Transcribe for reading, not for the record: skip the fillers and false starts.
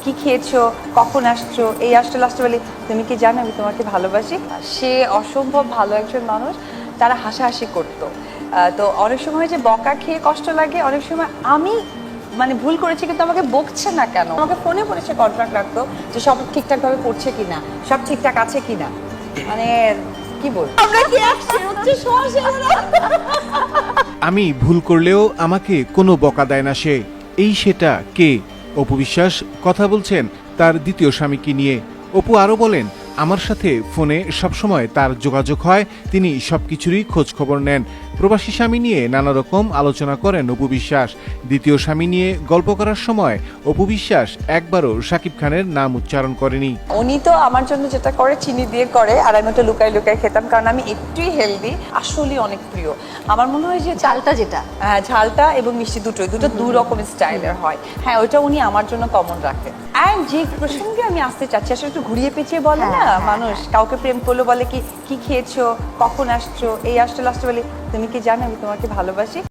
কি খেয়েছো, কখন আসছো, এই আসতে লাস্টে বলি তুমি কি জানো আমি তোমাকে ভালোবাসি। সে অসম্ভব ভালো একজন মানুষ, তারা হাসাহাসি করতো। তো অনেক সময় যে বকা খেয়ে কষ্ট লাগে, অনেক সময় আমি মানে ভুল করেছি কিন্তু আমাকে বকছে না কেন, আমাকে ফোনে ফোনে সে কন্ট্রাক্ট রাখতো যে সব ঠিকঠাক ভাবে করছে কিনা, সব ঠিকঠাক আছে কিনা। মানে কি বল, আমরা কি হচ্ছে আমি ভুল করলেও আমাকে কোনো বকা দেয় না সে। এই সেটা কে? অপু বিশ্বাস কথা বলছেন তার দ্বিতীয় স্বামীকে নিয়ে। অপু আরও বলেন, আমার সাথে ফোনে সবসময় তার যোগাযোগ হয়, তিনি সবকিছুরই খোঁজ খবর নেন। প্রবাসী স্বামী নিয়ে নানা রকম আলোচনা করেন অপু বিশ্বাস। দ্বিতীয় স্বামী নিয়ে গল্প করার সময় অপু বিশ্বাস একবারও শাকিব খানের নাম উচ্চারণ করেনি। উনি তো আমার জন্য যেটা করে চিনি দিয়ে করে, আর আমি ওটা লুকাই লুকাই খেতাম, কারণ আমি একটুই হেলদি, আসলে অনেক প্রিয়। আমার মনে হয় যে চালটা যেটা, হ্যাঁ ঝালটা এবং মিষ্টি দুটোই, দুটো দুই রকম স্টাইলের হয়। হ্যাঁ ওইটা উনি আমার জন্য কমন রাখে। আর যে প্রসঙ্গে আমি আসতে চাচ্ছি, আসলে একটু ঘুরিয়ে পেঁচিয়ে বলে না মানুষ, কাউকে প্রেম করলো বলে কি কি খেয়েছো, কখন আসছো, এই আসতে লাস্টে বলি তুমি কি জানো আমি তোমাকে ভালোবাসি।